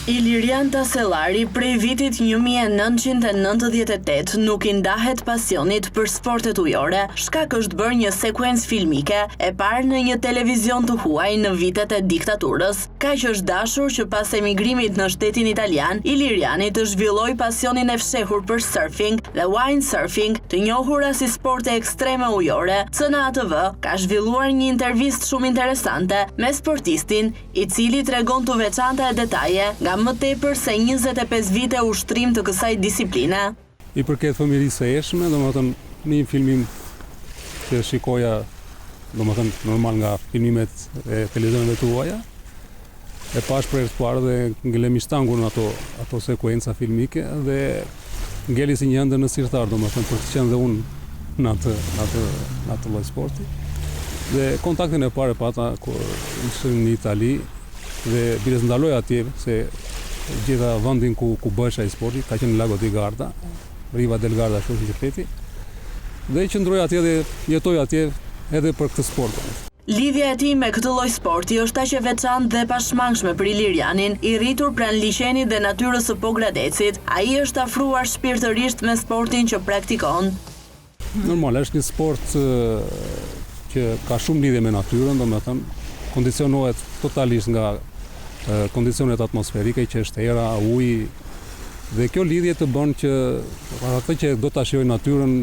Ilirian Tasellari prej vitit 1998 nuk I ndahet pasionit për sportet ujore, shkak është bërë një sekuencë filmike e parë në një televizion të huaj në vitet e diktaturës. Kaq është dashur që pas emigrimit në shtetin italian, Iliriani të zhvilloi pasionin e fshehur për surfing dhe windsurfing, të njohura si sporte ekstreme ujore. CNATV ka zhvilluar një intervistë shumë interesante me sportistin, I cili tregon të veçanta e detaje nga më tepër se 25 vite ushtrim të kësaj disipline. I përket fëmijërisë së eshme, domethënë në një filmim që shikoja, domethënë normal nga filmimet e televizioneve të huaja, e pash për herë të parë dhe ngelemi shtangun ato sekuenca filmike dhe ngeli si një ëndër në sirtar, domethënë për të qenë dhe unë në atë lloj sporti. Dhe kontaktin e parë pata kur ishim në Itali dhe biles ndaloj atje se gjitha vendin ku bëhesh ai sporti ka qenë Lago di Garda, Riva del Garda ashtu si qyteti. Dhe qëndroj atje dhe jetoj atje edhe për këtë sport. Lidhja e tij me këtë lloj sporti është aq e veçantë dhe pashmangshme për Ilirianin, I rritur pranë liçenit dhe natyrës së Pogradecit. Ai është afruar shpirtërisht me sportin që praktikon. Normal, është një sport që ka shumë lidhje me natyrën, domethënë kondicionohet totalisht nga kondicionet atmosferike që është era, uji, dhe kjo lidhje të bën që atë që do ta shijojë natyrën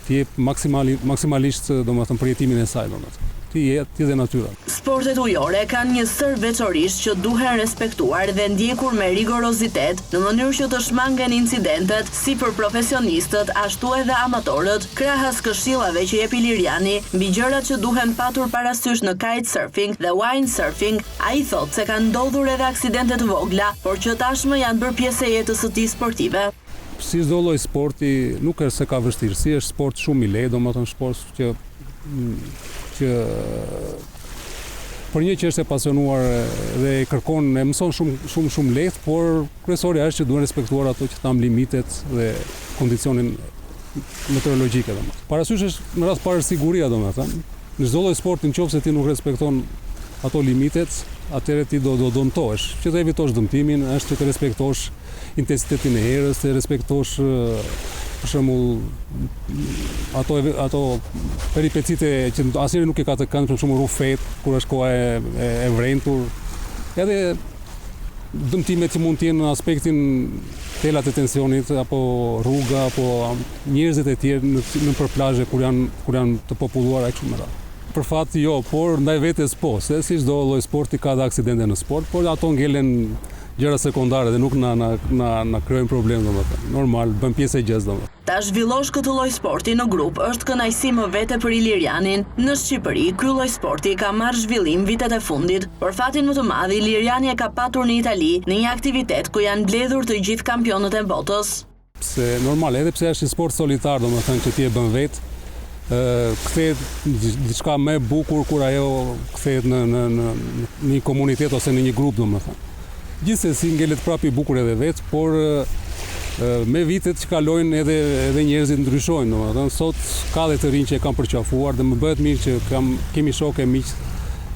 të jep maksimalisht domethënë përjetimin e saj domethënë. Ti dhe natyra. Sportet ujore kanë një sër veçorish që duhen respektuar dhe ndjekur me rigorozitet, në mënyrë që të shmangen incidentet si për profesionistët, ashtu edhe amatorët, krahas këshillave që jep Iliriani mbi gjërat që duhen patur parasysh në kitesurfing dhe windsurfing. Ai thotë se kanë ndodhur edhe aksidente të vogla, por që tashmë janë bërë pjesë e jetës së tij sportive. Si çdo lloj sporti, nuk është se ka vështirësi, është sport shumë I lehtë, domethënë sport që për një që është e pasionuar dhe e kërkon, e mëson shumë lehtë, por kryesorja është që duhen respektuar ato që tham limitet dhe kondicionin meteorologjike domethënë. Parasysh është në rast parë siguria domethënë. Në çdo lloj sporti nëse ti nuk respekton ato limitet, atëherë ti do dëmtohesh. Që të evitosh dëmtimin, është që të respektosh intensitetin e erës, të respektosh për shembull ato peripecite që asnjëri nuk I ka të kënd, për shembull rufet, kur është koha e vrentur. Edhe dëmtimet që mund të jenë në aspektin telat e tensionit apo rruga apo njerëzit e tjerë në plazhe kur janë të populluara kështu me radhë. Për fat jo, por ndaj vetes po, se si çdo lloj sporti ka dhe aksidente në sport, por ato ngelen gjëra sekondare dhe nuk na krijojnë problem domethënë. Normal, bën pjesë e gjës domethënë. Ta zhvillosh këtë lloj sporti në grup është kënaqësi më vete për Ilirianin. Në Shqipëri, ky lloj sporti ka marrë zhvillim vitet e fundit. Por fatin më të madh Iliriani e ka patur në Itali, në një aktivitet ku janë mbledhur të gjithë kampionët e botës. Se normal, edhe pse është një sport solitar, domethënë që ti e bën vetë, kthehet diçka më e bukur kur ajo kthehet në një komunitet ose në një grup domethënë. Gjithsesi ngelet prapë I bukur edhe vetë, por me vitet që kalojnë edhe njerëzit ndryshojnë, domethënë sot ka dhe të rinj që e kanë përqafuar dhe më bëhet mirë që kemi shokë e miq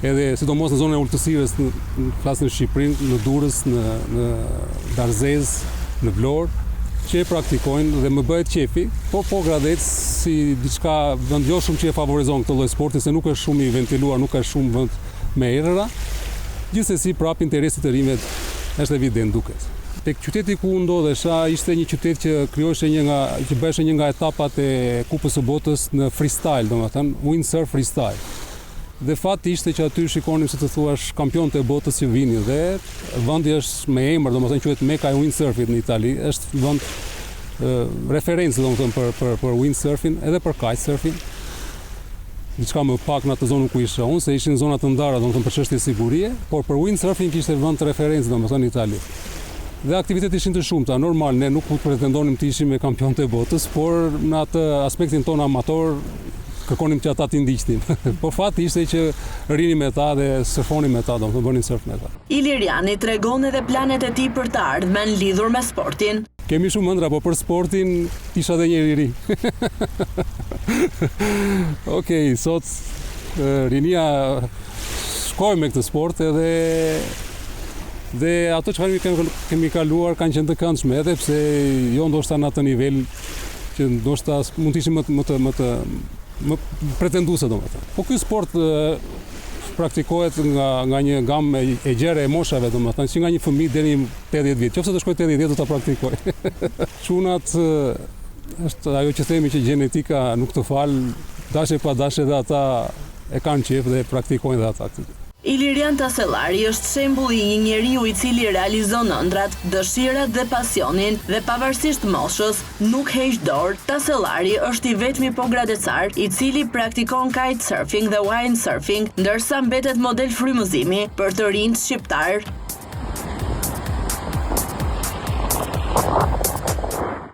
edhe sidomos në zonën e Ultësirës, flas në Shqipërinë, në Durrës, në Darzez, në Vlorë, që e praktikojnë dhe më bëhet qefi, po Gradec si diçka vendjoshëm që e favorizon këtë lloj sporti, se nuk është shumë I ventiluar, nuk është shumë vend me erëra. Gjithsesi prapë interesi të rinjve është evident duket. Tek qyteti ku ndodhesha ishte një qytet që krijohej që bëhej një nga etapat e Kupës së Botës në freestyle, domethënë windsurf freestyle. Dhe fati ishte që aty shikonim si të thuash kampionët e botës që vinin dhe vendi është me emër, domethënë quhet Meka e windsurfit në Itali, është vend referencë domethënë për windsurfin edhe për kitesurfin. Diçka më pak në atë zonë ku isha unë, se ishin zona të ndara domethënë për çështje sigurie, por për windsurfing kishte vend referencë domethënë në Itali. Dhe aktivitetet ishin të shumta, normal, ne nuk pretendonim të ishim me kampionët e botës, por në atë aspektin ton amator kërkonim që ata t'i ndiqnin. Po fati ishte që rinim me ta dhe surfonim me ta, domethënë bënim surf me ta. Iliriani tregon edhe planet e tij për të ardhmen lidhur me sportin. Kemi shumë ëndra, po për sportin isha dhe njëri ri. Okej, sot rinia shkoj me këtë sport edhe Dhe ato që kemi kaluar kanë qenë të këndshme, edhe pse jo ndoshta në atë nivel që ndoshta mund të ishim më pretenduese domethënë. Po ky sport praktikohet nga një gamë e gjerë e moshave, domethënë, si nga një fëmijë deri në 80 vjet. Nëse të shkoj 80 vjet do ta praktikoj. Çunat është ajo që themi që gjenetika nuk të fal, dashje pa dashje dhe ata e kanë qejf dhe praktikojnë dhe ata këtë. Ilirian Tasellari është shembull i një njeriu i cili realizon ëndrat, dëshirat dhe pasionin dhe pavarësisht moshës nuk heq dorë. Tasellari është i vetmi pogradecar i cili praktikon kitesurfing dhe windsurfing, ndërsa mbetet model frymëzimi për të rinjt shqiptar.